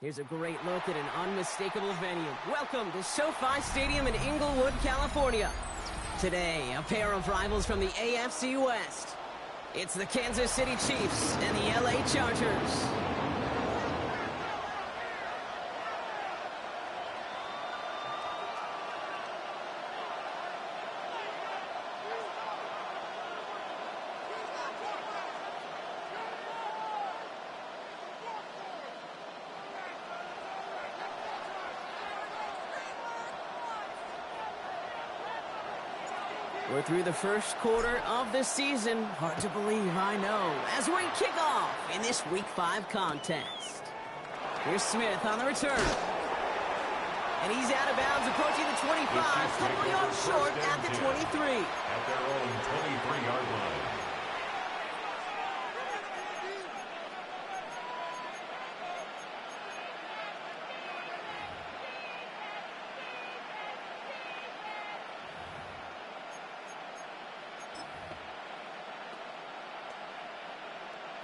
Here's a great look at an unmistakable venue. Welcome to SoFi Stadium in Inglewood, California. Today, a pair of rivals from the AFC West. It's the Kansas City Chiefs and the LA Chargers. We're through the first quarter of the season. Hard to believe, I know, as we kick off in this Week 5 contest. Here's Smith on the return. And he's out of bounds, approaching the 25, couple yards short at the 23. At their own 23-yard line.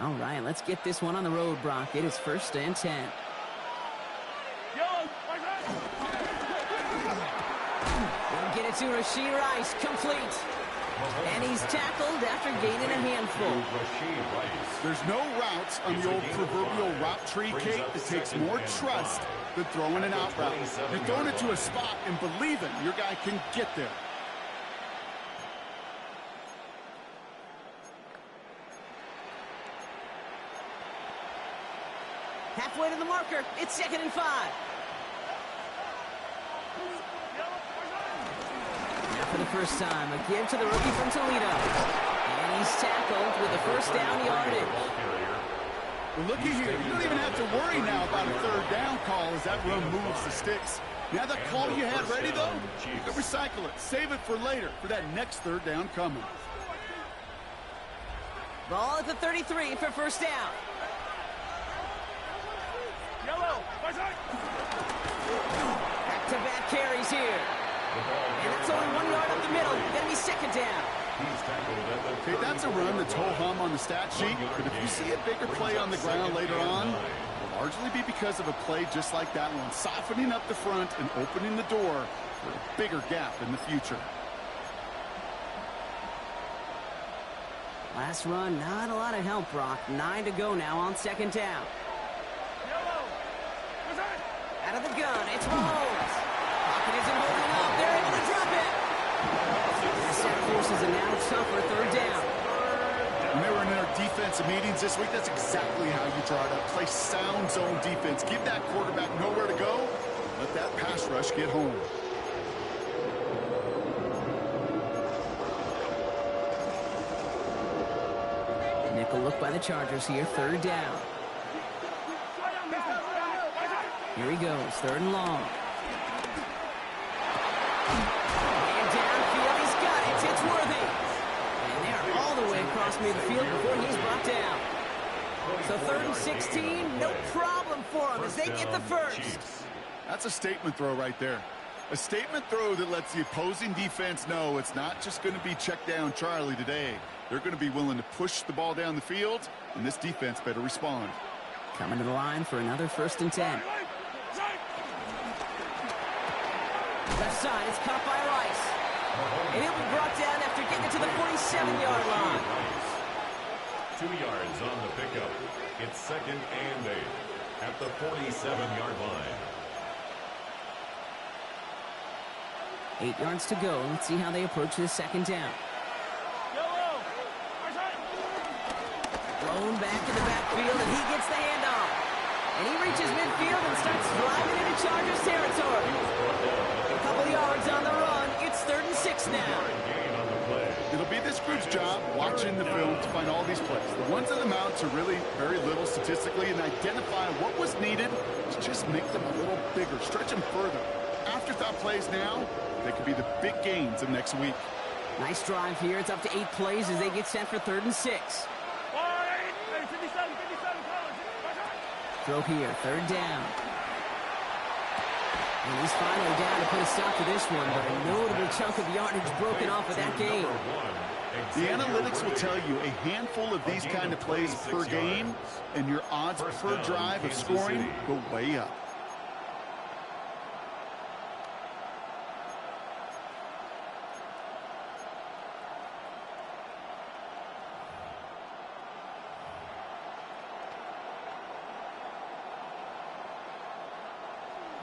All right, let's get this one on the road, Brock. It is 1st and 10. We'll get it to Rashee Rice, complete. And he's tackled after gaining a handful. There's no routes on the old proverbial route tree, Kate. It takes more trust than throwing an out route. You're throwing it to a spot and believing your guy can get there. Halfway to the marker. It's 2nd and 5. Now for the first time, a give to the rookie from Toledo. And he's tackled with a 1st down yardage. Well, looky here. You don't even have to worry now about a 3rd down call as that run moves the sticks. Now that call you had ready, though, you can recycle it. Save it for later, for that next 3rd down coming. Ball at the 33 for 1st down. Back-to-back carries here. And that's only 1 yard up the middle. Gonna be 2nd down. Okay, that's a run that's ho-hum on the stat sheet, but if you see a bigger play on the ground later on, it'll largely be because of a play just like that one, softening up the front and opening the door for a bigger gap in the future. Last run, not a lot of help, Brock. 9 to go now on 2nd down. Out of the gun, it's Mahomes. Pocket isn't holding up. They're able to drop it. The set forces a now tougher 3rd down. When they were in their defensive meetings this week, that's exactly how you draw it up. Play sound zone defense. Give that quarterback nowhere to go. Let that pass rush get home. Nickel look by the Chargers here, 3rd down. Here he goes, 3rd and long. And downfield, he's got it. It's Worthy. And they're all the way across midfield before he's brought down. So 3rd and 16, no problem for him as they get the 1st. That's a statement throw right there. A statement throw that lets the opposing defense know it's not just going to be check down Charlie today. They're going to be willing to push the ball down the field, and this defense better respond. Coming to the line for another 1st and 10. Left side, it's caught by Rice. And he'll be brought down after getting it to the 47-yard line. 2 yards on the pickup. It's 2nd and 8 at the 47-yard line. 8 yards to go. Let's see how they approach this 2nd down. Thrown back to the backfield, and he gets the handoff. And he reaches midfield and starts driving into Chargers territory. A couple yards on the run. It's 3rd and 6 now. It'll be this group's job watching the film to find all these plays. The ones that amount to really very little statistically and identify what was needed to just make them a little bigger, stretch them further. Afterthought plays now, they could be the big gains of next week. Nice drive here. It's up to 8 plays as they get set for 3rd and 6. Throw here, 3rd down. And he's finally down to put a stop to this one, but a notable chunk of yardage broken off of that game. The analytics will tell you a handful of these kind of plays per game, and your odds per drive of scoring go way up.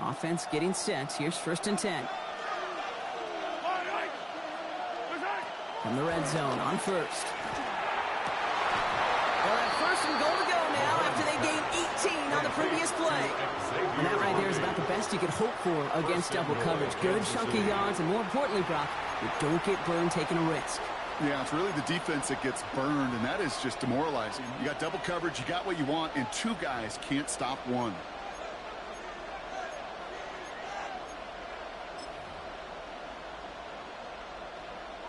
Offense getting set. Here's 1st and 10. From the red zone on 1st. Well, that 1st and goal to go now after they gained 18 on the previous play. And that right there is about the best you could hope for against double coverage. Good chunky yards, and more importantly, Brock, you don't get burned taking a risk. Yeah, it's really the defense that gets burned, and that is just demoralizing. You got double coverage, you got what you want, and 2 guys can't stop one.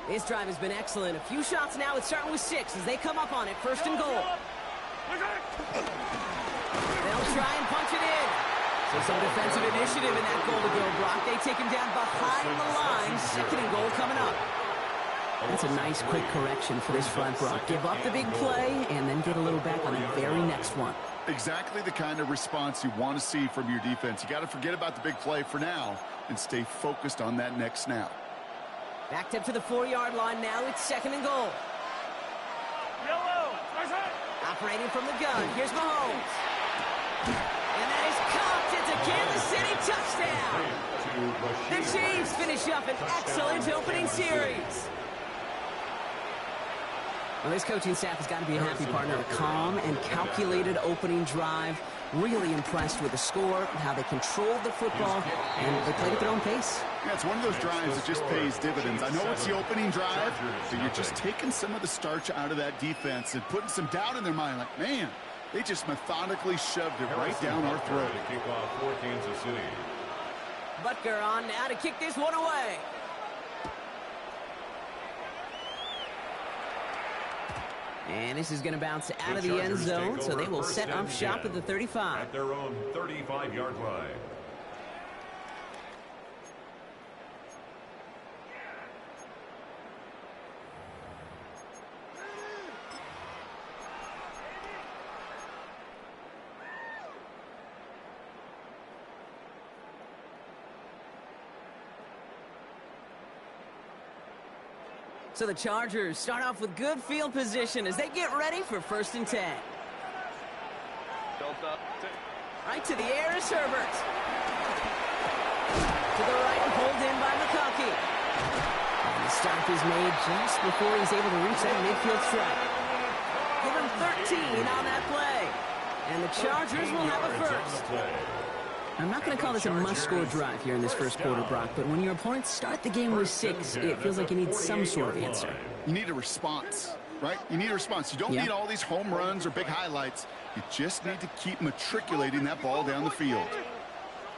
This drive has been excellent. A few shots now. It's starting with 6 as they come up on it. 1st and goal. They'll try and punch it in. So some defensive initiative in that goal to go, Brock. They take him down behind the line. 2nd and goal coming up. That's a nice quick correction for this front, Brock. Give up the big play and then get a little back on the very next one. Exactly the kind of response you want to see from your defense. You got to forget about the big play for now and stay focused on that next snap. Backed up to the 4-yard line now. It's 2nd and goal. Operating from the gun. Here's Mahomes. And that is caught. It's a Kansas City touchdown. The Chiefs finish up an excellent opening series. Well, this coaching staff has got to be a happy partner. A calm and calculated opening drive. Really impressed with the score, how they controlled the football, and they played at their own pace. Yeah, it's one of those drives that just pays dividends. I know it's the opening drive, but you're just taking some of the starch out of that defense and putting some doubt in their mind. Like, man, they just methodically shoved it right down our throat. To kick off for Kansas City. Butker on now to kick this one away. And this is going to bounce out of the end zone, so they will set up shop at the 35. At their own 35-yard line. So the Chargers start off with good field position as they get ready for 1st and 10. Right to the air is Herbert. To the right and pulled in by McConkey. And the stop is made just before he's able to reach that midfield strike. Give him 13 on that play. And the Chargers will have a 1st. I'm not going to call this a must-score drive here in this 1st quarter, Brock, but when your opponents start the game with 6, it feels like you need some sort of answer. You need a response, right? You need a response. You don't need all these home runs or big highlights. You just need to keep matriculating that ball down the field.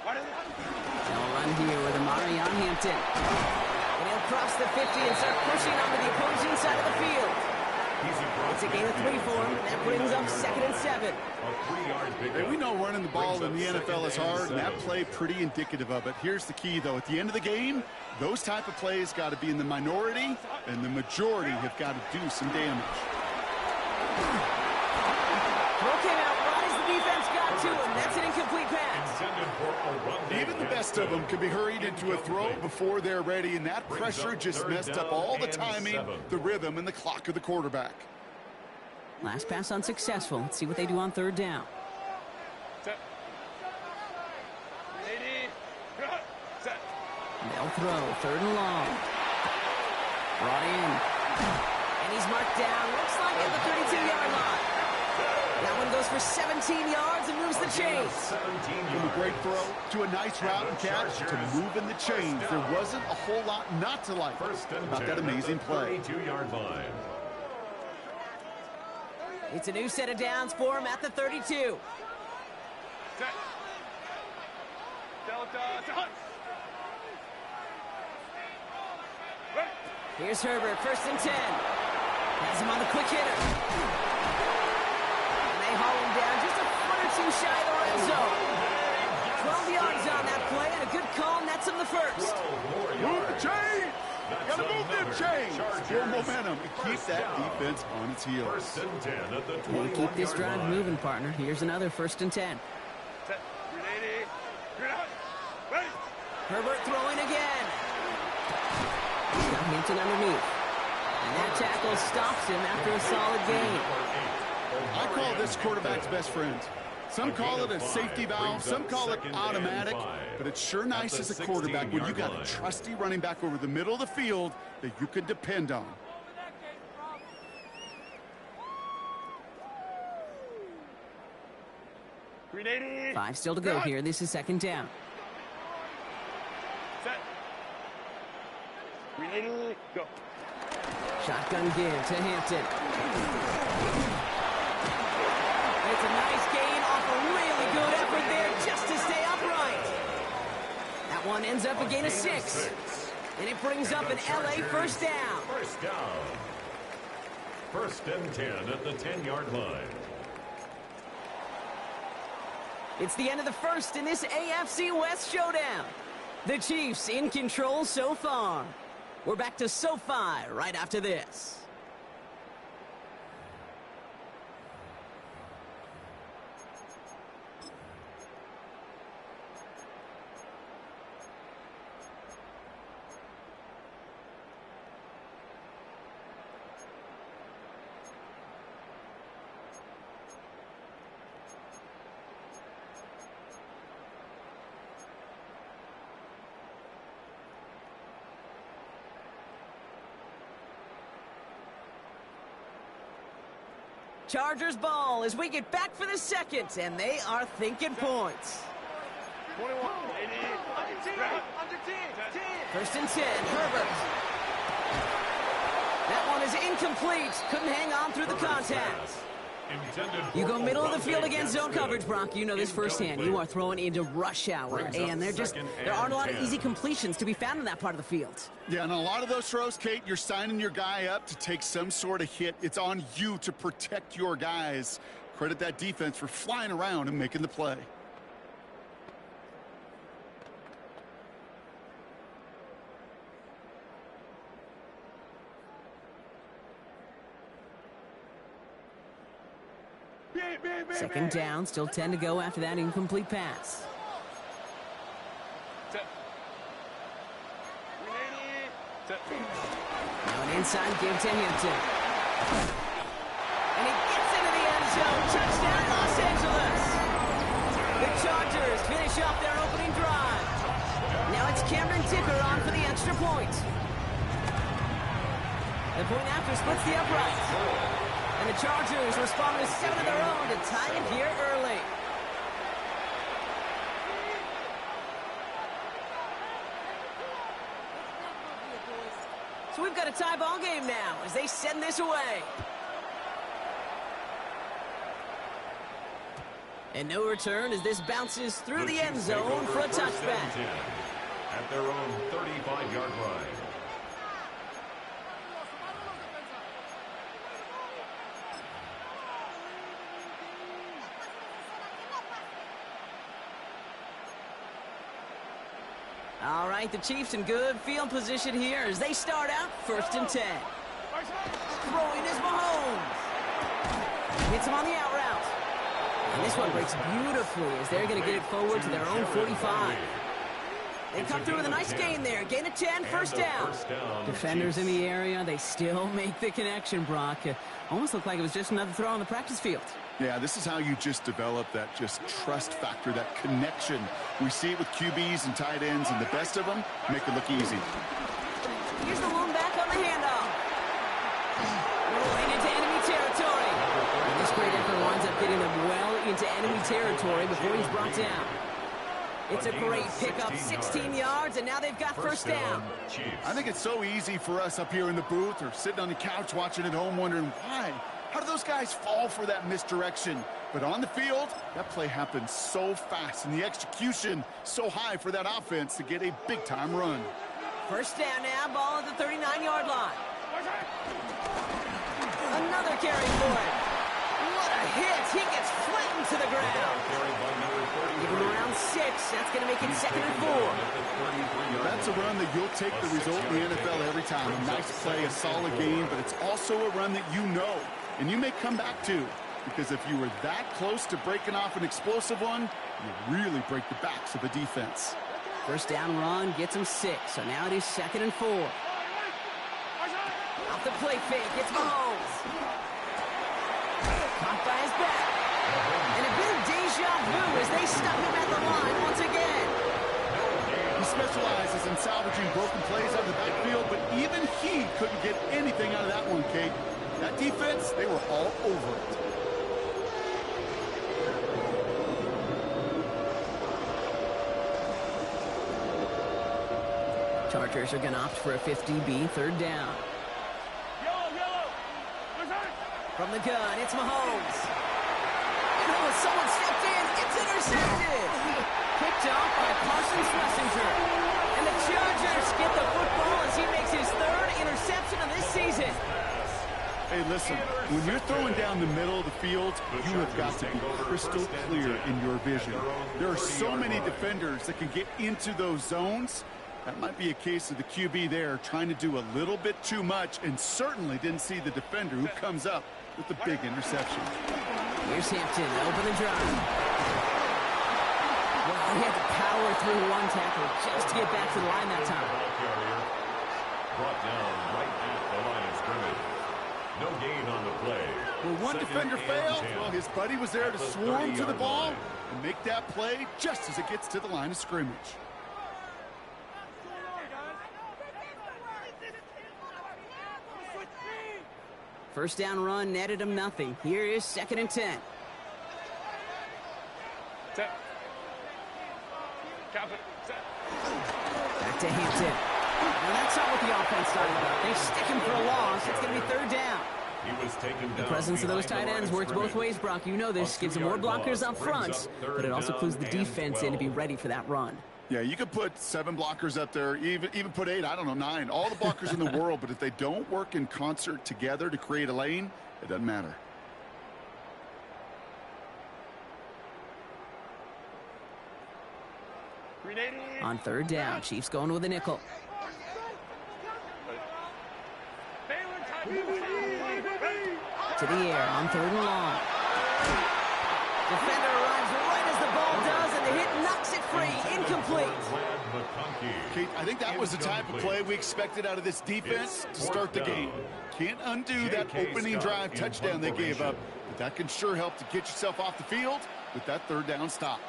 They'll run here with Amari on Hampton. And he'll cross the 50 and start pushing onto the opposing side of the field. It's a gain of 3 for him. That brings up 2nd and 7. Hey, we know running the ball in the NFL is hard, and that play pretty indicative of it. Here's the key, though. At the end of the game, those type of plays got to be in the minority, and the majority have got to do some damage. Throw came out right as the defense got to him. That's an incomplete pass. Even the best of them can be hurried into a throw before they're ready, and that pressure just messed up all the timing, the rhythm, and the clock of the quarterback. Last pass unsuccessful. Let's see what they do on 3rd down. They'll throw 3rd and long. Brought in. And he's marked down. Looks like at the 32-yard line. That one goes for 17 yards and moves the chains. From a great throw to a nice route and catch to moving the chains. There wasn't a whole lot not to like about that amazing play. 32-yard line. It's a new set of downs for him at the 32. Here's Herbert, 1st and 10. Has him on the quick hitter. And they haul him down just a foot or two shy of the red zone. 12 yards on that play and a good call for momentum and keep that defense on its heels. First and 10 at the Hey, keep this 21-yard drive line. moving, partner. Here's another 1st and 10. Herbert throwing again. He's got Hampton underneath. And that tackle stops him after a solid gain. I call this quarterback's best friend. Some call it a safety valve, some call it automatic, but it's sure nice as a quarterback when you got a trusty running back over the middle of the field that you can depend on. Five still to go here. This is 2nd down. Go. Shotgun give to Hampton. It's a nice gain off a really good effort there just to stay upright. That one ends up a gain of 6. And it brings up an LA 1st down. First down. 1st and 10 at the 10-yard line. It's the end of the 1st in this AFC West showdown. The Chiefs in control so far. We're back to SoFi right after this. Chargers ball as we get back for the 2nd, and they are thinking points. 21. Under 10. 1st and 10, Herbert. That one is incomplete. Couldn't hang on through the contact. You go middle of the field against zone coverage, Brock. You know this firsthand. You are throwing into rush hour, and there aren't a lot of easy completions to be found in that part of the field. Yeah, and a lot of those throws, Kate, you're signing your guy up to take some sort of hit. It's on you to protect your guys. Credit that defense for flying around and making the play. Second down, still 10 to go after that incomplete pass. Now an inside give to Hampton. And he gets into the end zone. Touchdown, Los Angeles. The Chargers finish off their opening drive. Now it's Cameron Ticker on for the extra point. The point after splits the upright. And the Chargers respond with 7 of their own to tie it here early. So we've got a tie ball game now as they send this away. And no return as this bounces through the end zone for a touchback. At their own 35-yard line. All right, the Chiefs in good field position here as they start out 1st and 10. Throwing is Mahomes. Hits him on the out route. And this one breaks beautifully as they're going to get it forward to their own 45. They come through with a nice gain there. Gain of 10, 1st down. Defenders in the area, they still make the connection, Brock. Almost looked like it was just another throw on the practice field. Yeah, this is how you just develop that just trust factor, that connection. We see it with QBs and tight ends, and the best of them make it look easy. Here's the lone back on the handoff. Rolling into enemy territory. And this great effort winds up getting them well into enemy territory before he's brought down. It's a great pickup, 16 yards, and now they've got 1st down. I think it's so easy for us up here in the booth or sitting on the couch watching at home wondering why. How do those guys fall for that misdirection? But on the field, that play happens so fast, and the execution so high for that offense to get a big-time run. 1st down now, ball at the 39-yard line. Another carry for it. What a hit. He gets flattened to the ground. Give him around 6. That's going to make it 2nd and 4. That That's a run that you'll take the result in the NFL every time. A nice play, a solid game, but it's also a run that you know, and you may come back to. Because if you were that close to breaking off an explosive one, you really break the backs of the defense. First down run gets him 6, so now it is 2nd and 4. Off the play fake, it's Mahomes. Caught by his back. And a bit of deja vu as they stop him at the line once again. He specializes in salvaging broken plays out of the backfield, but even he couldn't get anything out of that one, Kate. That defense, they were all over it. Chargers are going to opt for a 50B, 3rd down. From the gun, it's Mahomes. Oh, someone stepped in. It's intercepted. Picked off by Parsons-Messenger. And the Chargers get the football as he makes his 3rd interception of this season. Hey, listen, when you're throwing down the middle of the field, you have got to be crystal clear in your vision. There are so many defenders that can get into those zones. That might be a case of the QB there trying to do a little bit too much and certainly didn't see the defender who comes up with the big interception. Here's Hampton, open the drive. Well, he had to power through one tackle just to get back to the line that time. Brought down right at the line of scrimmage. No gain on the play. Well, one defender failed. Well, his buddy was there to swarm to the ball and make that play just as it gets to the line of scrimmage. First down run netted him nothing. Here is 2nd and 10. Set. Back to Hampton. Now that's not what the offense started about. They stick him for a loss. It's going to be 3rd down. He was taken down. The presence of those tight ends works both ways, Brock. You know this. Gives them more blockers up front, but it also clues the defense in to be ready for that run. Yeah, you could put 7 blockers up there, even put 8, I don't know, 9. All the blockers in the world, but if they don't work in concert together to create a lane, it doesn't matter. On 3rd down, Chiefs going with a nickel. To the air on 3rd and long. Defender arrives right as the ball does, and the hit knocks it free. Incomplete. Kate, I think that was the type of play we expected out of this defense to start the game. Can't undo that opening drive touchdown they gave up, but that can sure help to get yourself off the field with that 3rd down stop.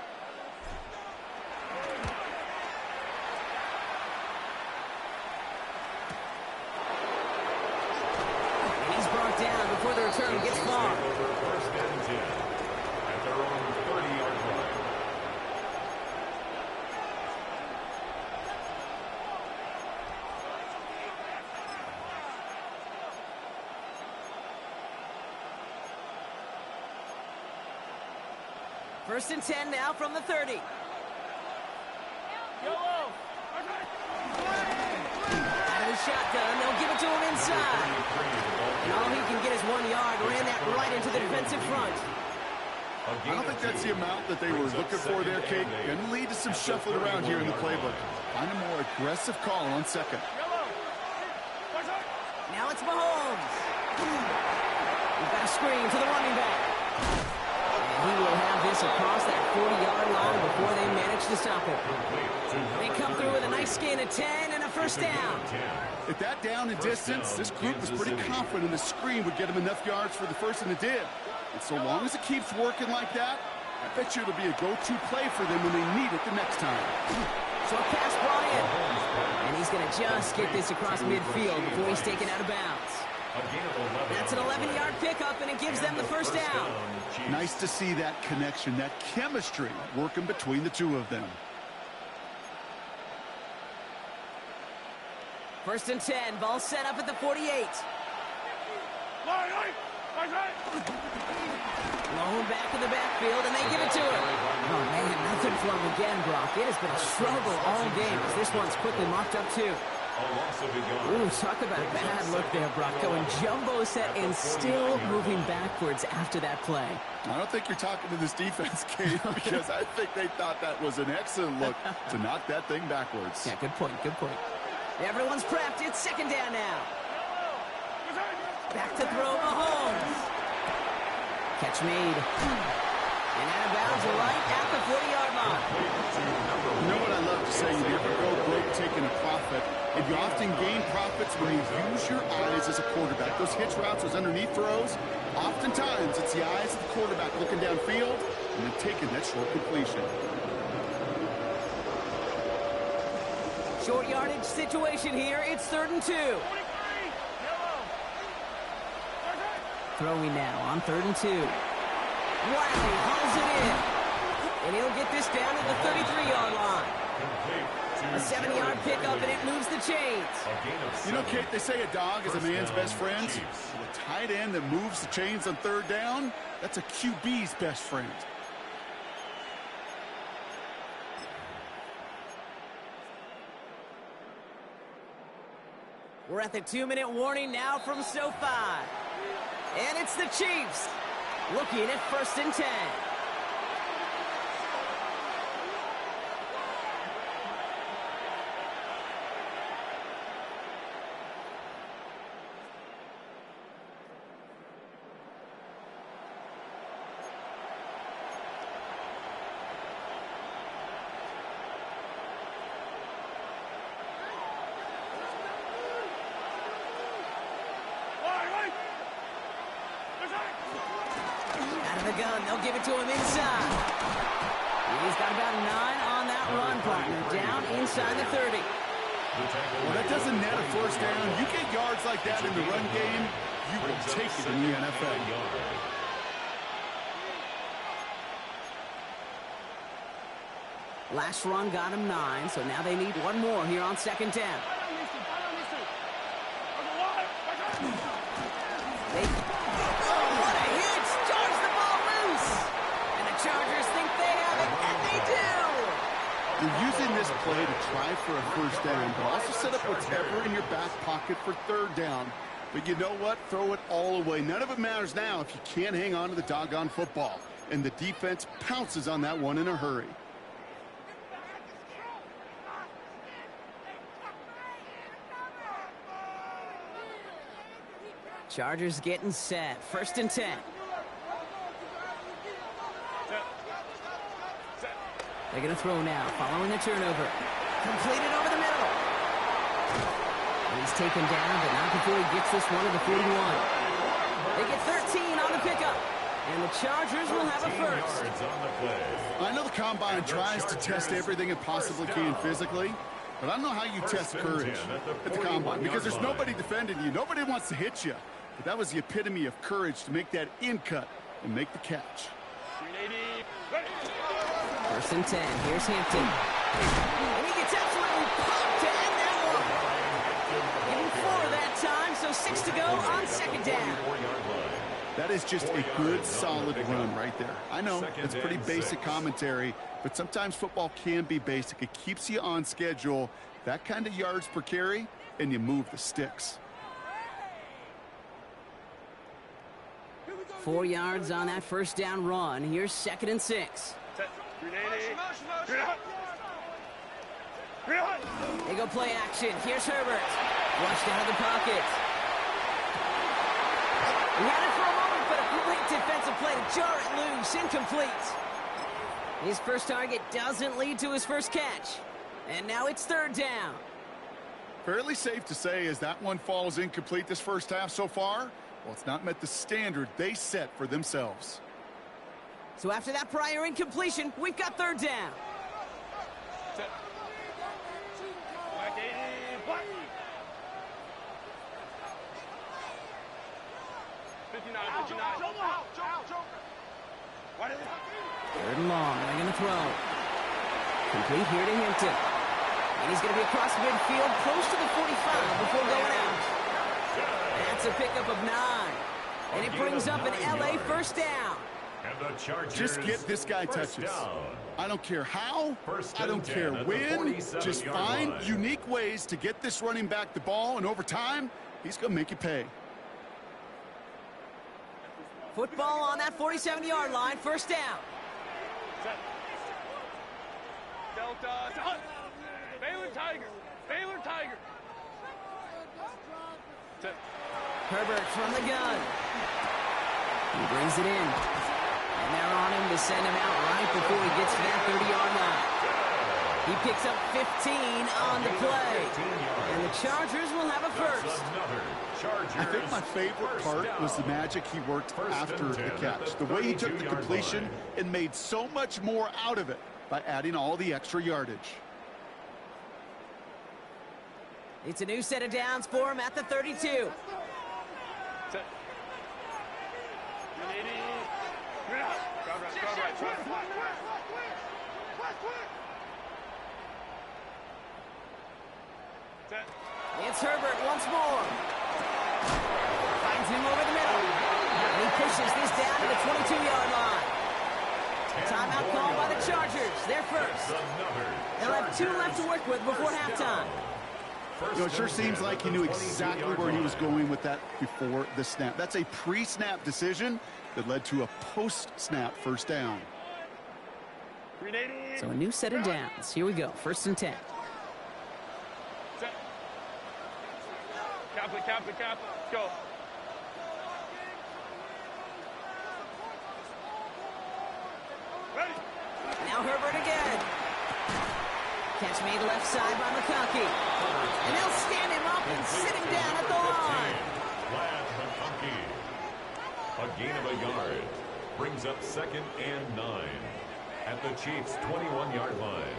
He's brought down before the return gets far. First and 10 at their own 30-yard line. First and 10 now from the 30. Out of the shotgun, they'll give it to him inside. And all he can get is 1 yard. Ran that right into the defensive front. I don't think that's the amount that they were looking for there, Kate. Going to lead to some shuffling around here in the playbook. Find a more aggressive call on 2nd. Now it's Mahomes. We've got a screen to the running back. And he will have this across that 40-yard line before they manage to stop it. They come through with a nice gain of 10 and a first down. At that down and distance, this group was pretty confident the screen would get them enough yards for the first, and it did. And so long as it keeps working like that, I bet you it'll be a go-to play for them when they need it the next time. Short pass brought in. And he's going to just get this across midfield before he's taken out of bounds. That's an 11-yard pickup, and it gives them the first down. Nice to see that connection, that chemistry working between the two of them. First and 10, ball set up at the 48. Blown back in the backfield, and they give it to him. Oh, man, nothing for him again, Brock. It has been a struggle all game as this one's quickly mocked up, too. A loss of a yard. Ooh, talk about a bad look there, Brock. Going jumbo set and still moving backwards after that play. I don't think you're talking to this defense, Kate, because I think they thought that was an excellent look to knock that thing backwards. Yeah, good point, good point. Everyone's prepped. It's second down now. Back to throw Mahomes. Catch made. And out of bounds right at the 40-yard line. You know what I love to say? You never go broke taking a profit, and you often gain profits when you use your eyes as a quarterback. Those hitch routes, those underneath throws, oftentimes it's the eyes of the quarterback looking downfield and then taking that short completion. Short yardage situation here. It's 3rd and 2. Throwing now on 3rd and 2. Wiley hauls it in. And he'll get this down at the 33-yard line. A 7-yard pickup, and it moves the chains. You know, Kate, they say a dog is a man's best friend. The tight end that moves the chains on 3rd down, that's a QB's best friend. We're at the 2-minute warning now from SoFi. And it's the Chiefs looking at 1st and 10. Gun. They'll give it to him inside. He's got about 9 on that run, partner. Down inside the 30. Well, that doesn't net a 1st down. You get yards like that in the run game, you will take it in the NFL. Last run got him 9, so now they need one more here on 2nd down. Chargers think they have it, and they do! You're using this play to try for a 1st down, but also set up whatever in your back pocket for 3rd down. But you know what? Throw it all away. None of it matters now if you can't hang on to the doggone football. And the defense pounces on that one in a hurry. Chargers getting set. 1st and 10. They're going to throw now, following the turnover. Completed over the middle. And he's taken down, but not before he gets this one to the 41. They get 13 on the pickup. And the Chargers will have a 1st. I know the Combine tries to test everything it possibly can physically, but I don't know how you test courage at the Combine, because there's nobody defending you. Nobody wants to hit you. But that was the epitome of courage to make that in cut and make the catch. 1st and 10. Here's Hampton. And he gets absolutely pumped to end that one. Give him 4 that time, so 6 to go on 2nd down. That is just a good, solid run right there. I know it's pretty basic commentary, but sometimes football can be basic. It keeps you on schedule, that kind of yards per carry, and you move the sticks. 4 yards on that 1st down run. Here's 2nd and 6. They go play action. Here's Herbert. Flushed out of the pocket. He had it for a moment, but a great defensive play to jar it loose. Incomplete. His first target doesn't lead to his first catch. And now it's 3rd down. Fairly safe to say as that one falls incomplete this 1st half so far, well, it's not met the standard they set for themselves. So after that prior incompletion, we've got 3rd down. Third and long. They're going to throw. Complete here to Hampton. And he's going to be across midfield, close to the 45 before going out. That's a pickup of 9. And it brings up an LA 1st down. And the Chargers Just get this guy first touches. down. I don't care how, First I and don't 10 care at the when. 47-yard Just find line. unique ways to get this running back the ball, and over time, he's going to make you pay. Football on that 47-yard line, first down. Set. Delta. Baylor Tiger. Baylor Tiger. Set. Herbert from the gun. He brings it in. And they're on him to send him out right before he gets to that 30-yard line. He picks up 15 on the play. And the Chargers will have a first. I think my favorite part was the magic he worked after the catch. The way he took the completion and made so much more out of it by adding all the extra yardage. It's a new set of downs for him at the 32. Set. Set. It's Herbert once more. Finds him over the middle. And he pushes this down to the 22-yard line. Timeout called by the Chargers. They're first. They'll have 2 left to work with before halftime. You know, it sure seems like he knew exactly where he was going with that before the snap. That's a pre-snap decision that led to a post-snap first down. So a new set of downs. Here we go. First and 10. Set. Cap. Go. Ready. Now Herbert again. Catch made left side by McConkey. And they'll stand him up and sit him down at the line. A gain of a yard. Brings up 2nd and 9 at the Chiefs' 21-yard line.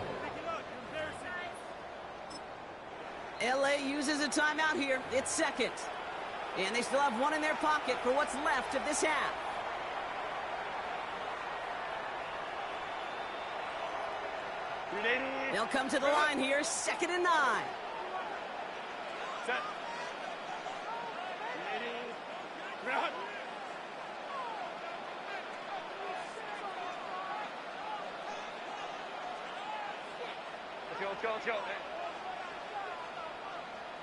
LA uses a timeout here. It's second. And they still have 1 in their pocket for what's left of this half. They'll come to the line here, 2nd and 9. Set. Run. Let's go.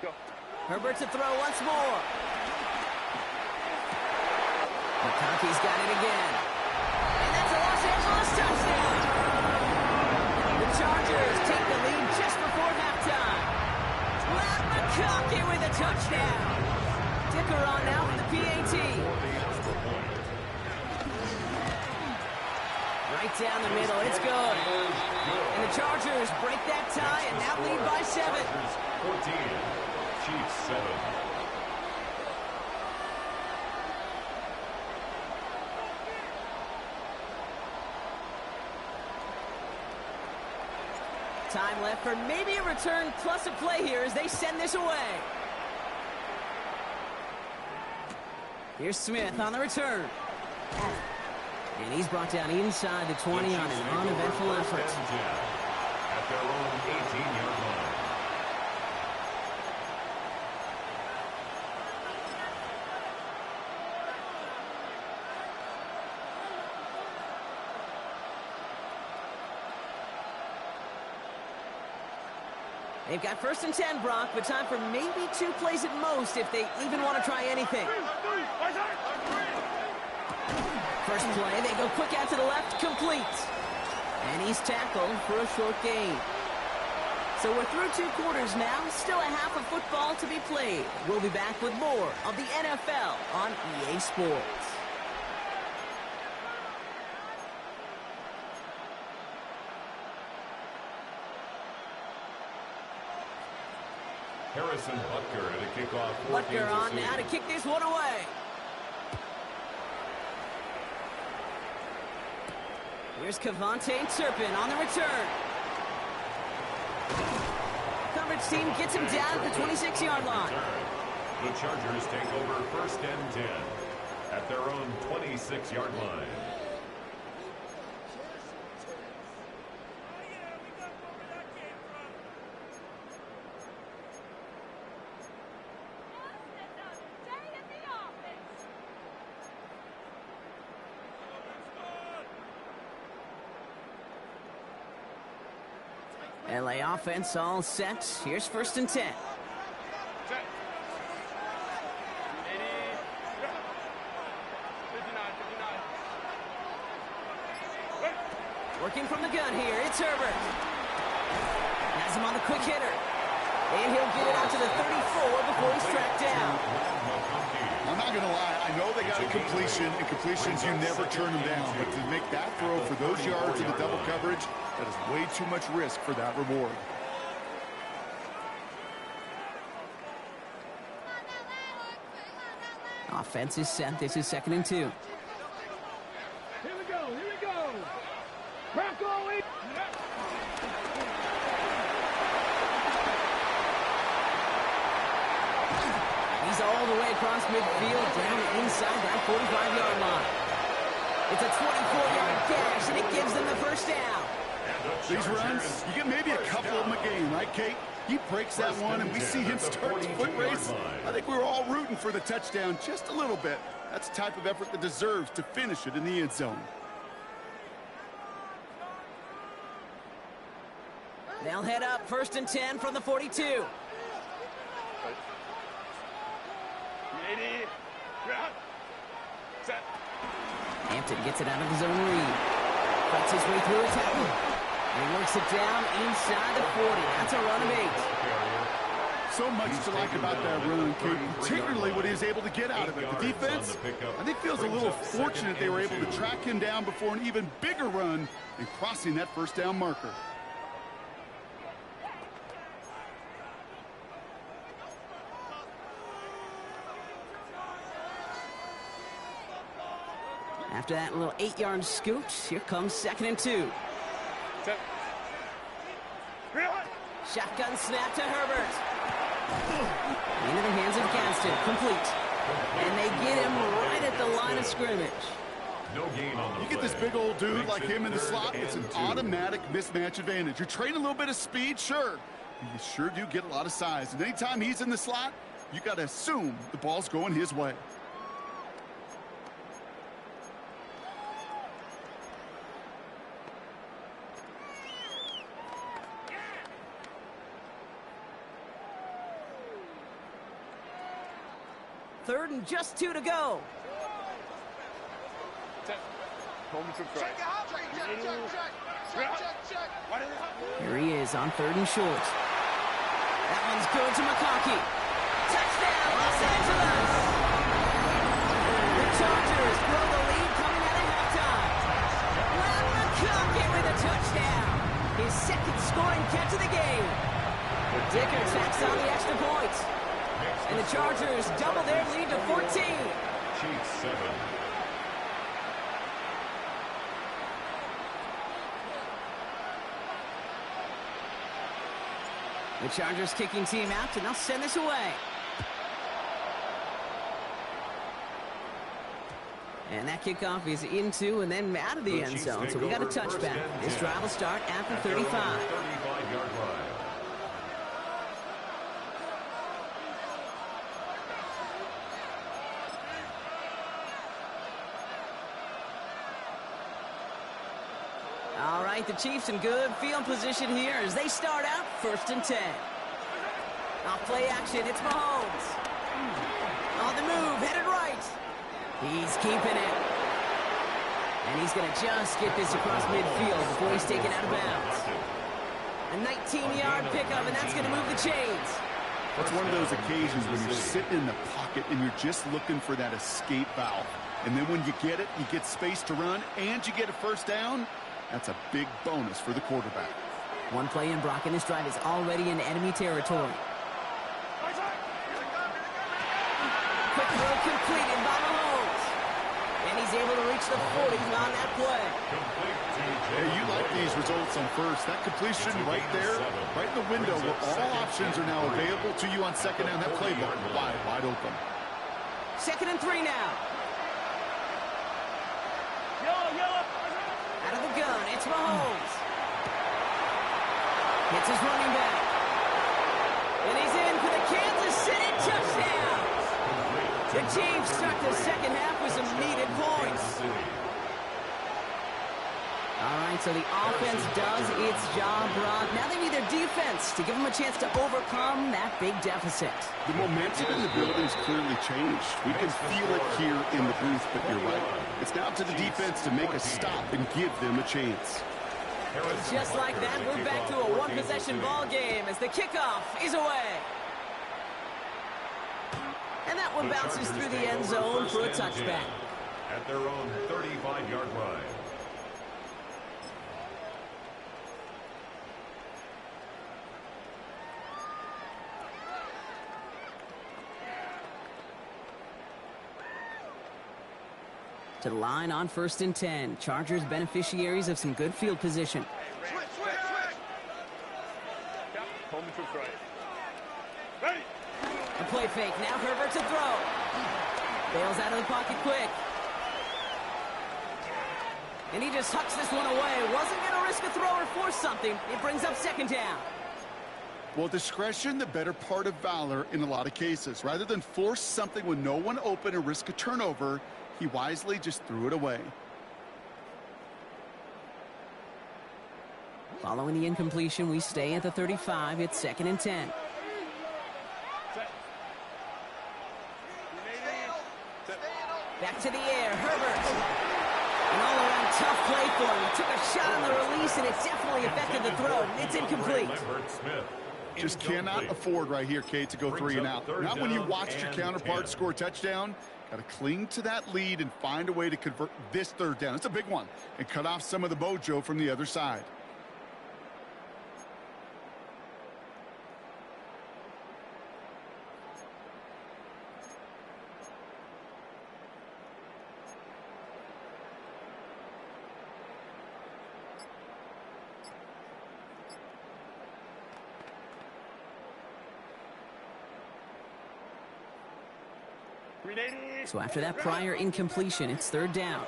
Go. Herbert to throw once more. McConkey's got it again. And that's a Los Angeles touchdown. The Chargers take the lead just before halftime. Matt McConkey with a touchdown. Dicker on now for the PAT. Right down the middle, it's good. And the Chargers break that tie and now lead by 7. 14, Chiefs 7. Time left for maybe a return plus a play here as they send this away. Here's Smith on the return. And he's brought down inside the 20 on an uneventful effort. At their own 18-yard line. They've got 1st and 10, Brock, but time for maybe 2 plays at most if they even want to try anything. First play, they go quick out to the left, complete. And he's tackled for a short gain. So we're through 2 quarters now, still a half of football to be played. We'll be back with more of the NFL on EA Sports. Harrison Butker at a kickoff. Butker on now to kick this one away. Here's Kavontae Turpin on the return. Coverage team gets him down at the 26-yard line. The Chargers take over 1st and 10 at their own 26-yard line. LA offense all set. Here's 1st and 10. Set. 80. 59, 59. Working from the gun here, it's Herbert. Has him on the quick hitter. And he'll get it out to the 34 before he's tracked down. I'm not going to lie. I know they got a completion, and completions, you never turn them down. But to make that throw for those yards in the double coverage, that is way too much risk for that reward. Offense is set. This is 2nd and 2. Here we go, here we go. Rocco, He's all the way across midfield, down inside that 45-yard line. It's a 24-yard dash, and it gives them the 1st down. These runs, you get maybe a couple of them a game, right, Kate? He breaks that one, and we see him start his foot race. I think we were all rooting for the touchdown just a little bit. That's the type of effort that deserves to finish it in the end zone. They'll head up 1st and 10 from the 42. 80. Ground. Set. Hampton gets it out of his own read. Fights his way through a tackle. And he works it down inside the 40. That's a run of 8. So much to like about that run, Kate, particularly what he was able to get out of it. The defense, I think, feels a little fortunate they were able to track him down before an even bigger run and crossing that 1st down marker. After that little 8-yard scoot, here comes 2nd and 2. Set. Ground. Shotgun snap to Herbert. Into the hands of Gaston, complete. And they get him right at the line of scrimmage. No gain on the You get this big old dude like him in the slot, it's an automatic mismatch advantage. You're trading a little bit of speed, sure. You sure do get a lot of size. And anytime he's in the slot, you got to assume the ball's going his way. Third and just 2 to go. Set. Moment to try. Here he is on 3rd and short. That one's good to McConkey. Touchdown, Los Angeles! The Chargers grow the lead coming out of halftime. Well, McConkey with a touchdown. His 2nd scoring catch of the game. Dicker tacks on the extra point. And the Chargers double their lead to 14. Chiefs 7. The Chargers kicking team out, and they'll send this away. And that kickoff is into and then out of the end zone. So we got a touchback. This drive will start at the 35. 35-yard line. All right, the Chiefs in good field position here as they start out 1st and 10. Off play action, it's Mahomes. On the move, headed right. He's keeping it. And he's going to just get this across midfield before he's taken out of bounds. A 19-yard pickup, and that's going to move the chains. That's one of those occasions when you're sitting in the pocket and you're just looking for that escape valve. And then when you get it, you get space to run, and you get a 1st down. That's a big bonus for the quarterback. One play in, Brock, and this drive is already in enemy territory. Quick throw completed by Mahomes. And he's able to reach the 40 on that play. Hey, you like these results on 1st. That completion right there, right in the window where all options are now available to you on 2nd down. That play button wide open. 2nd and 3 now. Out of the gun, it's Mahomes. Hits his running back. And he's in for the Kansas City touchdown. The Chiefs start the 2nd half with some needed points. All right, so the offense does its job, Brock. Now they need their defense to give them a chance to overcome that big deficit. The momentum in the building's clearly changed. We can feel it here in the booth, but you're right. It's now up to the defense to make a stop and give them a chance. Just like that, we're back to a one-possession ball game as the kickoff is away. And that one bounces through the end zone for a touchback. At their own 35-yard line. To the line on 1st and 10. Chargers beneficiaries of some good field position. Coleman to right. Ready. A play fake. Now Herbert to throw. Bails out of the pocket quick. And he just hucks this one away. Wasn't going to risk a throw or force something. It brings up 2nd down. Well, discretion, the better part of valor in a lot of cases. Rather than force something with no one open and risk a turnover, he wisely just threw it away. Following the incompletion, we stay at the 35. It's 2nd and 10. Back to the air, Herbert. An all-around tough play for him. He took a shot on the release, and it definitely affected the throw. It's incomplete. Just cannot afford right here, Kate, to go 3 and out. Not when you watched your counterpart score a touchdown. Got to cling to that lead and find a way to convert this 3rd down. It's a big one. And cut off some of the mojo from the other side. So after that prior incompletion, it's 3rd down.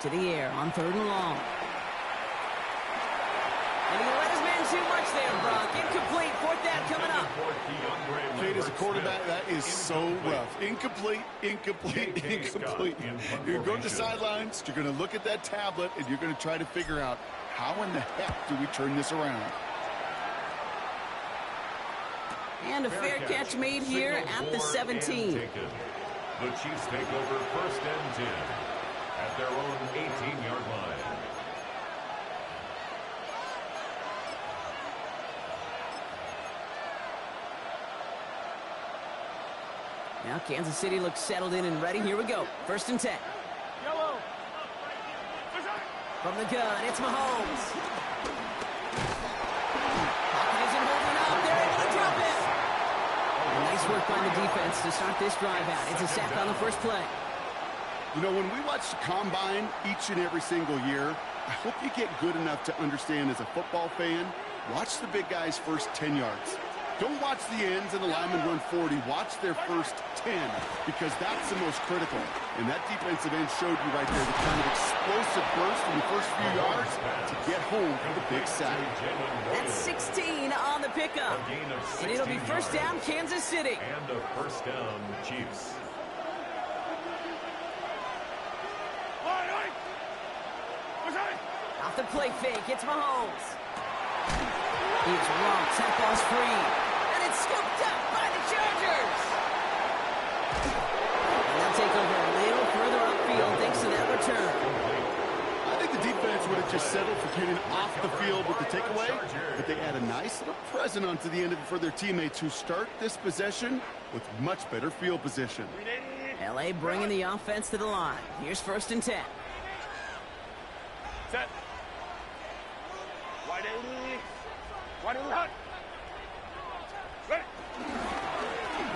To the air on 3rd and long. And he let his man too much there, Brock. Incomplete. 4th down coming up. Kate, as a quarterback, that is so rough. Incomplete, incomplete, incomplete. You're going to the sidelines, you're going to look at that tablet, and you're going to try to figure out how in the heck do we turn this around. And a fair catch made here at the 17. The Chiefs take over 1st and 10 at their own 18-yard line. Now Kansas City looks settled in and ready. Here we go. 1st and 10. From the gun, it's Mahomes. Pocket isn't holding up. They're able to drop it. Nice work by the defense to start this drive out. It's a sack on the 1st play. You know, when we watch the Combine each and every single year, I hope you get good enough to understand as a football fan, watch the big guys' first 10 yards. Don't watch the ends and the linemen run 40. Watch their first 10 because that's the most critical. And that defensive end showed you right there the kind of explosive burst in the first few yards to get home for the big sack. That's 16 on the pickup. And it'll be 1st down, Kansas City. And a 1st down, Chiefs. Off the play fake, it's Mahomes. He's wrong, that ball's free. And it's scooped up by the Chargers. And they'll take over a little further upfield thanks to that return. I think the defense would have just settled for getting off the field with the takeaway, but they add a nice little present onto the end of it for their teammates who start this possession with much better field position. LA bringing the offense to the line. Here's 1st and 10. Set. Wide hot. Ready.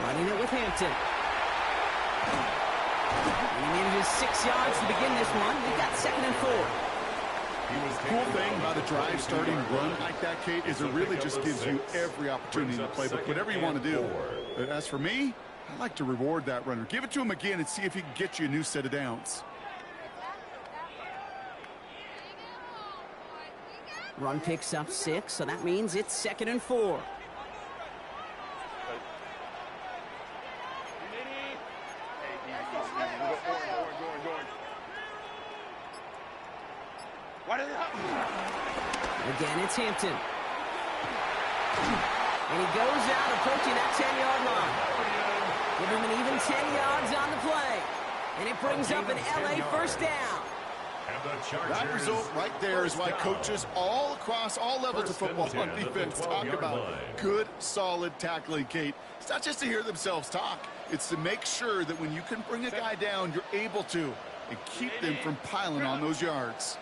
Running it with Hampton. He manages 6 yards to begin this one. We've got 2nd and 4. Cool thing about a drive starting run like that, Kate, is it really just gives you every opportunity to play, but whatever you want to do. But as for me, I like to reward that runner. Give it to him again and see if he can get you a new set of downs. Run picks up 6, so that means it's 2nd and 4. Hampton. And he goes out approaching that 10-yard line. Give him an even 10 yards on the play. And it brings up an LA first down. That result right there is why coaches all across all levels of football on defense talk about good, solid tackling, Kate. It's not just to hear themselves talk. It's to make sure that when you can bring a guy down, you're able to, and keep them from piling on those yards.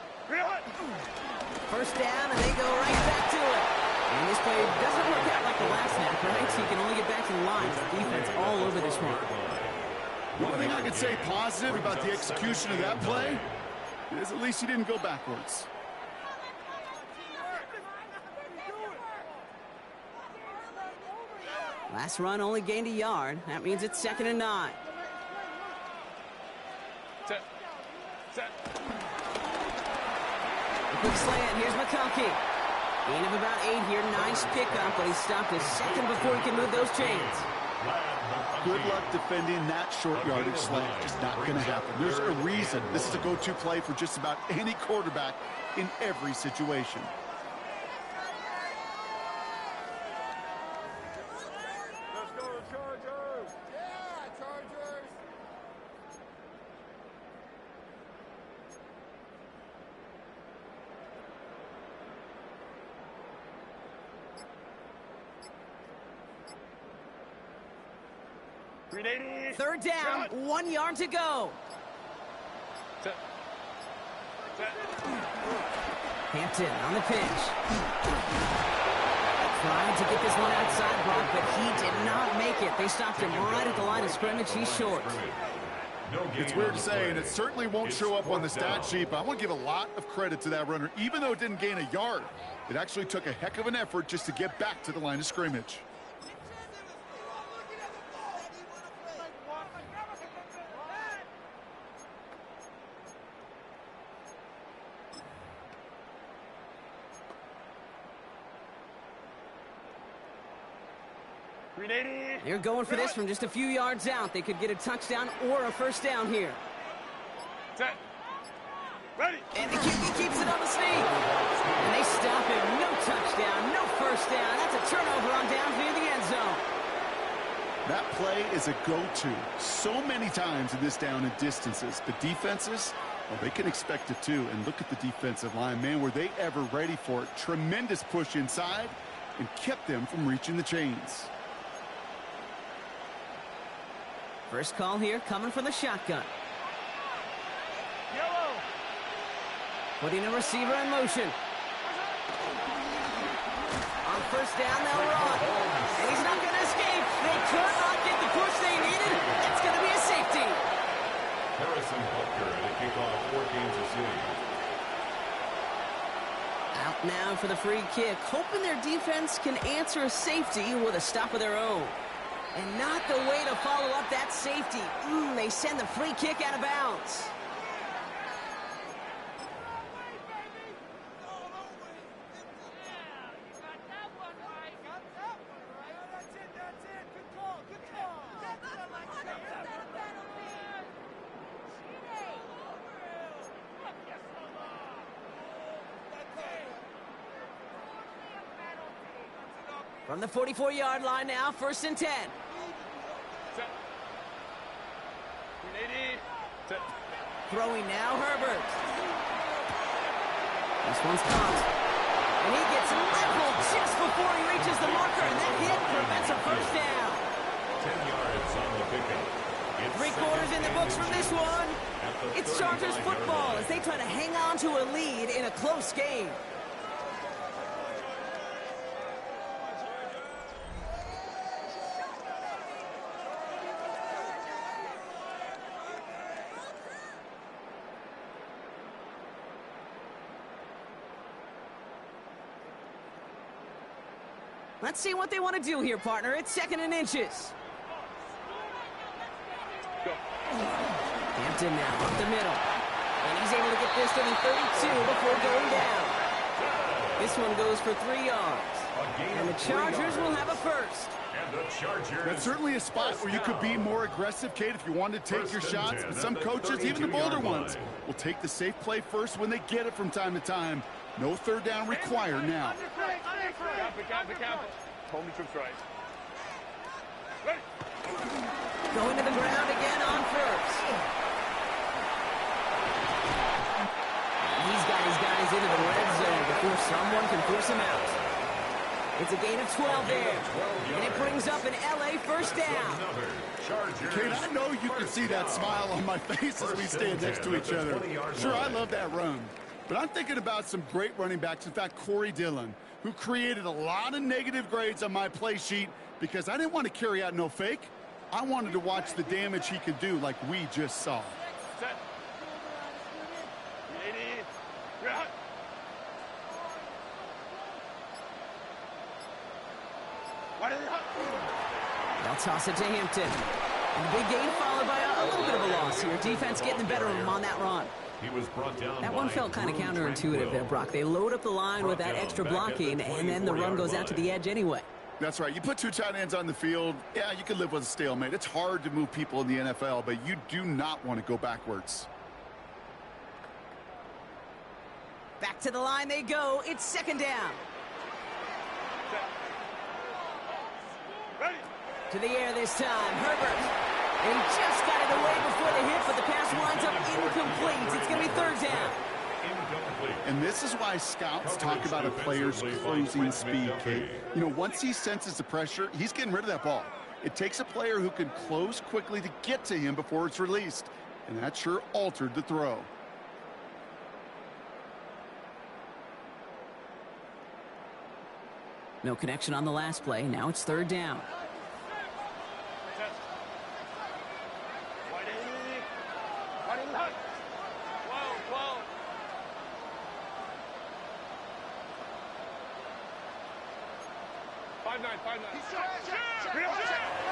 First down, and they go right back to it. And this play doesn't work out like the last snap, right? So you can only get back to the line. The defense all over this one. One thing I could say positive about the execution of that play is at least he didn't go backwards. Last run only gained a yard. That means it's 2nd and 9. Set. A quick slant. Here's McConkey. Gain of about 8 here. Nice pickup, but he stopped a second before he can move those chains. Good luck defending that short yardage slant. Just not going to happen. There's a reason this is a go-to play for just about any quarterback in every situation. Let's go, Chargers! Yeah, Chargers! Third down, 1 yard to go. Set. Hampton on the pitch. Trying to get this one outside Brock, but he did not make it. They stopped him right at the line of scrimmage. He's short. It's weird to say, and it certainly won't show up on the stat sheet, but I want to give a lot of credit to that runner. Even though it didn't gain a yard, it actually took a heck of an effort just to get back to the line of scrimmage. They're going for this from just a few yards out. They could get a touchdown or a first down here. Set. Ready. And the QB keeps it on the sneak. And they stop him. No touchdown, no first down. That's a turnover on downs near the end zone. That play is a go-to so many times in this down and distances. But defenses, well, they can expect it too. And look at the defensive line. Man, were they ever ready for it. Tremendous push inside and kept them from reaching the chains. First call here coming from the shotgun. Yellow. Putting a receiver in motion. On first down, they'll run. And he's not going to escape. They could not get the push they needed. It's going to be a safety. Harrison Butker at a kickoff for Kansas City. Out now for the free kick, hoping their defense can answer a safety with a stop of their own. And not the way to follow up that safety. They send the free kick out of bounds. From the 44-yard line now, 1st and 10. Set. 180. Set. Throwing now, Herbert. This one's caught. And he gets leveled just before he reaches the marker, and that hit prevents a first down. 10 yards on the pickup. It's 3 quarters in the books from this one. It's Chargers football as they try to hang on to a lead in a close game. Let's see what they want to do here, partner. It's 2nd and inches. Go. Hampton now up the middle. And he's able to get this to the 32 before going down. This one goes for 3 yards. And the Chargers will have a first. And the Chargers. That's certainly a spot where you could be more aggressive, Kate, if you wanted to take your shots. But some coaches, even the bolder ones, will take the safe play first when they get it from time to time. No third down required now. Cap it. Hold me trips right. Ready. Going to the ground again on first. He's got his guys into the red zone before someone can force him out. It's a gain of 12 there, and it brings up an LA first down. Kate, I know you can see that smile on my face as we stand next to each other. Sure, I love that run. But I'm thinking about some great running backs. In fact, Corey Dillon, who created a lot of negative grades on my play sheet because I didn't want to carry out no fake. I wanted to watch the damage he could do like we just saw. Set. 80. Right. They'll toss it to Hampton. And the big gain followed by a little bit of a loss here. Defense getting the better of him on that run. He was brought down. That one felt kind of counterintuitive there, Brock. They load up the line with that extra blocking, and then the run goes out to the edge anyway. That's right. You put two tight ends on the field, yeah, you can live with a stalemate. It's hard to move people in the NFL, but you do not want to go backwards. Back to the line they go. It's second down. Ready. To the air this time. Herbert. And he just got it away before the hit, but the pass winds up incomplete. It's going to be third down. And this is why scouts talk about a player's closing speed, Kate. You know, once he senses the pressure, he's getting rid of that ball. It takes a player who can close quickly to get to him before it's released. And that sure altered the throw. No connection on the last play. Now it's third down.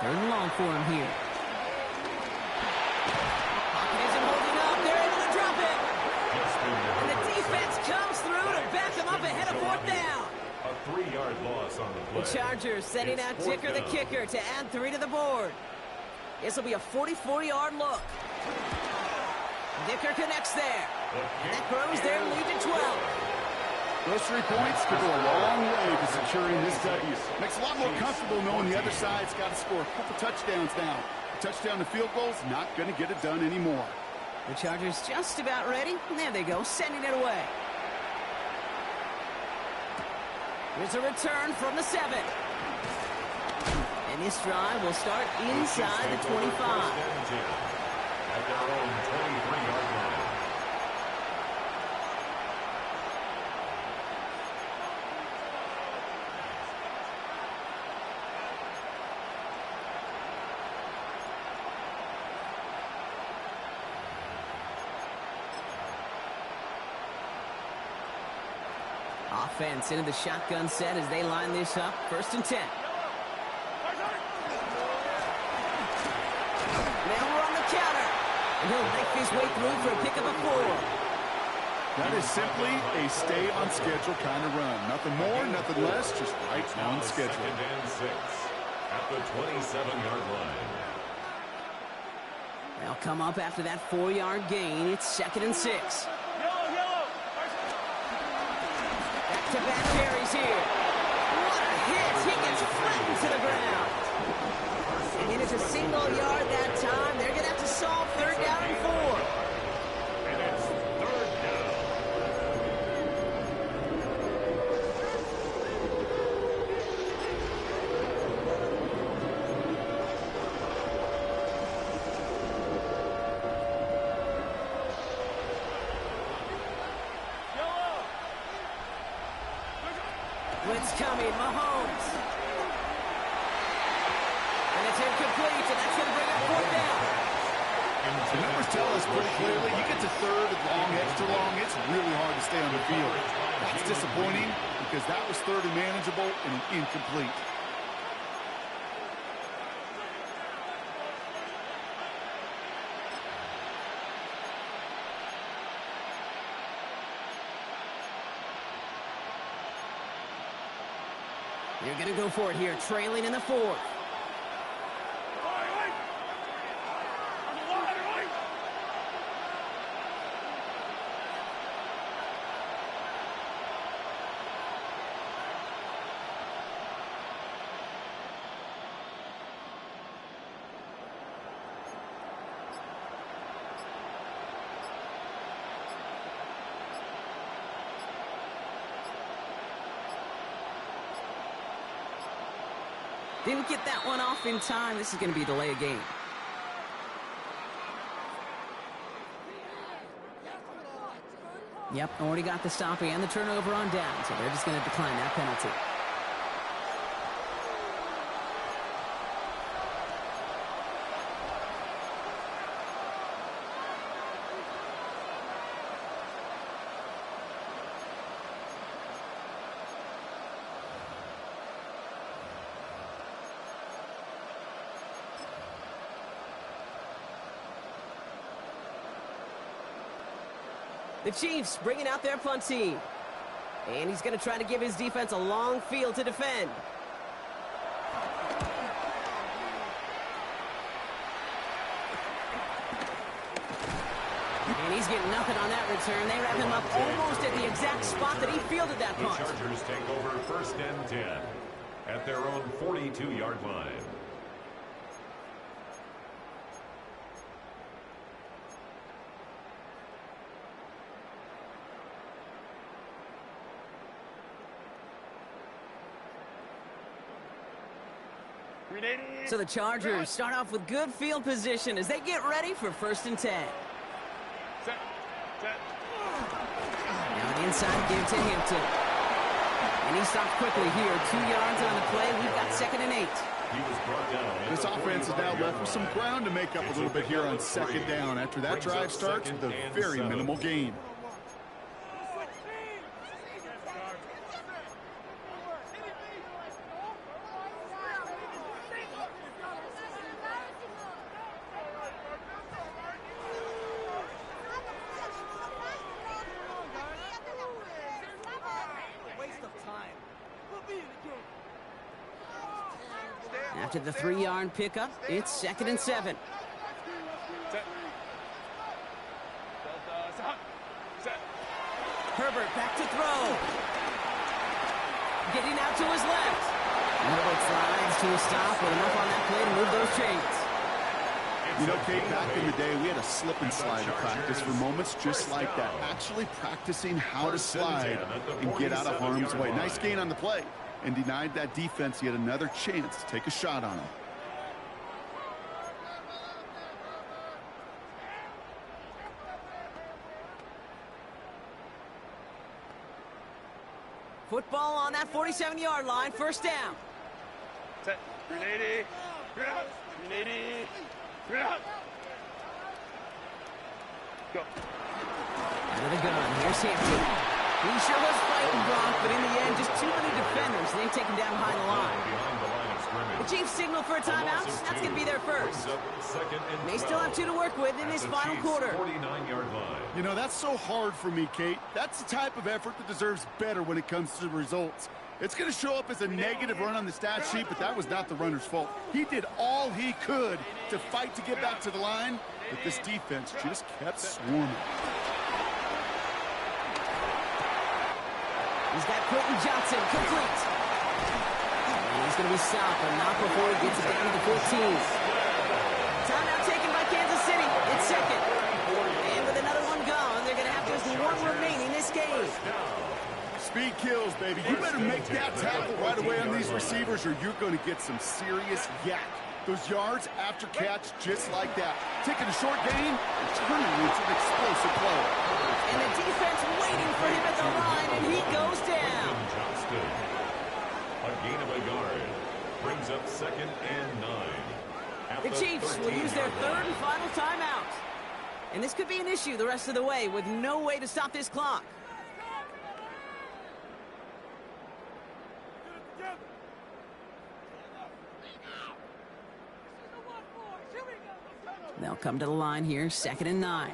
Third and long for him here. Pocket isn't holding up. They're able to drop it. And the defense comes through to back them up ahead of fourth down. A 3-yard loss on the play. The Chargers sending out Dicker the kicker to add 3 to the board. This will be a 44-yard look. Dicker connects there. And that grows their lead to 12. Those 3 points could go a long way to securing this W. Makes a lot more comfortable knowing the other side's got to score a couple touchdowns now. A touchdown to field goal's not going to get it done anymore. The Chargers just about ready. There they go, sending it away. Here's a return from the 7. And this drive will start inside the 25. At their own 23-yard line. Offense into the shotgun set as they line this up. First and 10. Now we're on the counter. And he'll make his way through for a pickup of 4. That is simply a stay-on-schedule kind of run. Nothing more, nothing less, just right on schedule. Second and 6 at the 27-yard line. They'll come up after that 4-yard gain. It's second and 6. Back-to-back carries here. What a hit. He gets flattened to the ground. And then it's a single yard that time. They're going to have to solve third down and 4. And it's third down. Blitz coming, Mahomes. And it's incomplete, and that's going to bring up fourth down. The numbers tell us pretty clearly, you get to third and long, extra long, it's really hard to stay on the field. That's disappointing because that was third and manageable and an incomplete. You're going to go for it here, trailing in the 4th. Didn't get that one off in time. This is going to be a delay of game. Yep, already got the stop and the turnover on down, so they're just going to decline that penalty. The Chiefs bringing out their punt team. And he's going to try to give his defense a long field to defend. And he's getting nothing on that return. They wrap him up almost at the exact spot that he fielded that punt. The Chargers take over 1st and 10 at their own 42-yard line. So the Chargers start off with good field position as they get ready for 1st and 10. Set. Now an inside give to Hampton. And he stops quickly here. 2 yards on the play. We've got 2nd and 8. He was brought down. This offense is now left with some ground to make up a little bit here on 2nd down after that drive starts with a very minimal gain. After the 3-yard pickup, it's 2nd and 7. Set. Set. Herbert back to throw. Getting out to his left. Herbert slides to a stop with enough on that play to move those chains. You know, Kate, back in the day, we had a slip and slide practice for moments just like that. Actually practicing how to slide and get out of harm's way. Nice gain on the play. And denied that defense yet another chance to take a shot on him. Football on that 47-yard line, 1st down. Set. 380. 380. Go. Out of the gun, here's Hampton. He sure was fighting, Gronk, but in the end, just too many defenders. They've taken down behind the line. The Chiefs signal for a timeout. That's going to be their first. They still have 2 to work with in this final quarter. 49-yard line. You know, that's so hard for me, Kate. That's the type of effort that deserves better when it comes to the results. It's going to show up as a negative run on the stat sheet, but that was not the runner's fault. He did all he could to fight to get back to the line, but this defense just kept swarming. He's got Quentin Johnson complete. And he's going to be stopped, but not before he gets it down to the 14. Timeout taken by Kansas City. It's 2nd. And with another one gone, they're going to have just 1 remaining this game. Speed kills, baby. You better make that tackle right away on these receivers or you're going to get some serious yak. Those yards after catch just like that. Taking a short gain and turning it into an explosive play. And the defense waiting for him at the line, and he goes down. Johnston. A gain of a yard. Brings up 2nd and 9. The Chiefs will use their 3rd and final timeout. And this could be an issue the rest of the way with no way to stop this clock. They'll come to the line here, 2nd and 9.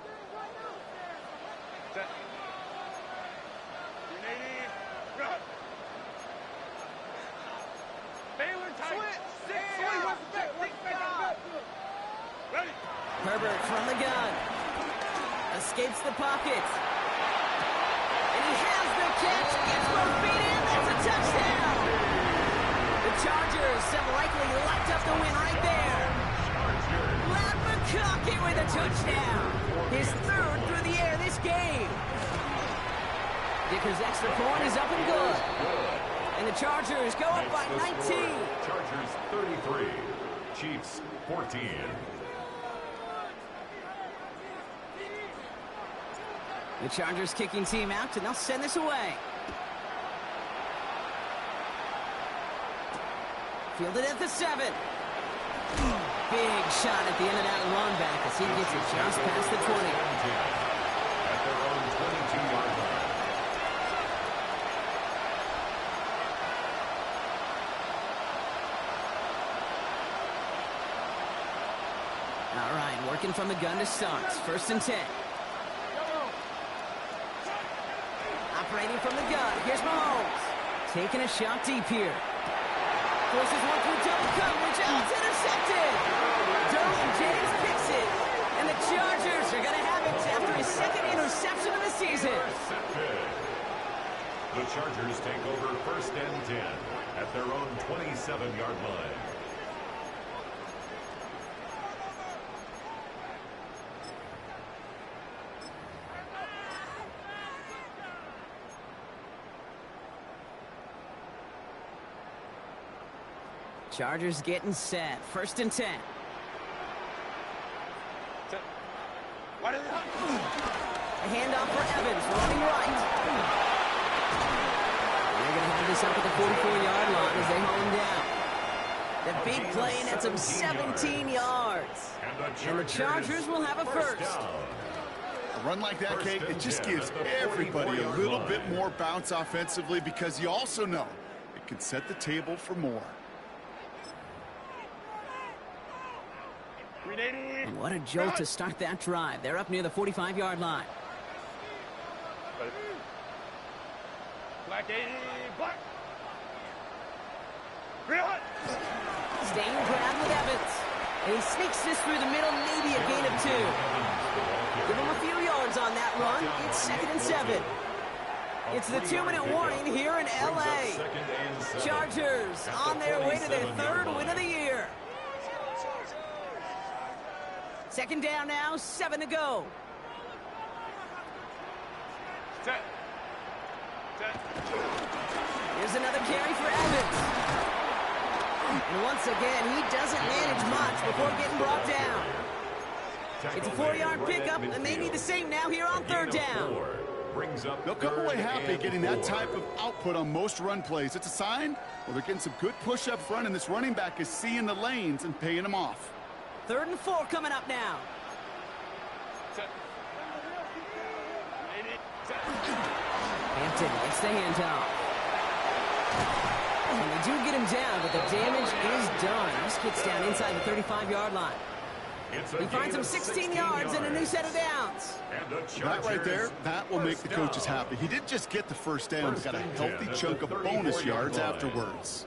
Set. 380. Baylor tight. Ready. Herbert from the gun. Escapes the pocket. And he has the catch. Gets both feet in. That's a touchdown. The Chargers have likely locked up the win right there. Matt McConkey with a touchdown. His 3rd through the air this game. Dicker's extra point is up and good. And the Chargers go up by 19. Chargers 30. Chiefs 14. The Chargers kicking team out, and they'll send this away. Fielded at the 7. Big shot at the end of that run back as he gets it just past the 20. At their own 22-yard line. All right, working from the gun to start. 1st and 10. Operating from the gun. Here's Mahomes. Taking a shot deep here. Forces one through double coverage. Oh, it's intercepted. Derwin James picks it. And the Chargers are going to have it after his 2nd interception of the season. The Chargers take over 1st and 10 at their own 27-yard line. Chargers getting set. 1st and 10. What is it? A handoff for Evans, running right. And they're going to have this up at the 44-yard line as they hold him down. The big play, and that's him 17 yards. And the Chargers will have a first. A run like that, Kate, it just gives everybody a little bit more bounce offensively because you also know it can set the table for more. And what a jolt to start that drive. They're up near the 45-yard line. Black 80, black. Staying grabbed with Evans. And he sneaks this through the middle, maybe a gain of 2. Give him a few yards on that run. It's 2nd and 7. It's the 2-minute warning here in L.A. Chargers on their way to their 3rd win of the year. 2nd down now, 7 to go. Set. Here's another carry for Evans. And once again, he doesn't manage much before getting brought down. It's a 4-yard pickup, and they need the same now here on 3rd down. They'll come away happy getting that type of output on most run plays. It's a sign, well, they're getting some good push up front, and this running back is seeing the lanes and paying them off. 3rd and 4 coming up now. Hampton gets the handoff. And they do get him down, but the damage is done. This gets down inside the 35-yard line. He finds him 16 yards and a new set of downs. That right there, that will make the coaches happy. He didn't just get the 1st down, he's got a healthy chunk of bonus yards afterwards.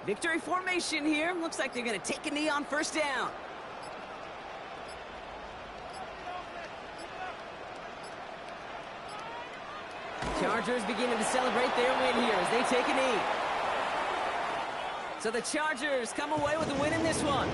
Victory formation here. Looks like they're going to take a knee on 1st down. Chargers beginning to celebrate their win here as they take a knee. So the Chargers come away with a win in this one.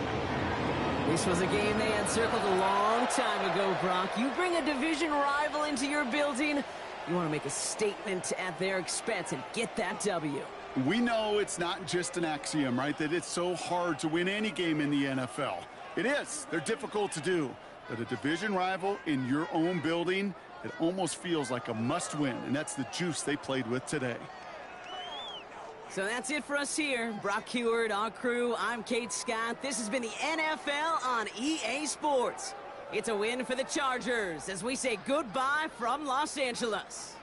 This was a game they had circled a long time ago, Brock. You bring a division rival into your building, you want to make a statement at their expense and get that W. We know it's not just an axiom, right, that it's so hard to win any game in the NFL. It is. They're difficult to do. But a division rival in your own building, it almost feels like a must-win, and that's the juice they played with today. So that's it for us here. Brock Heward, our crew, I'm Kate Scott. This has been the NFL on EA Sports. It's a win for the Chargers as we say goodbye from Los Angeles.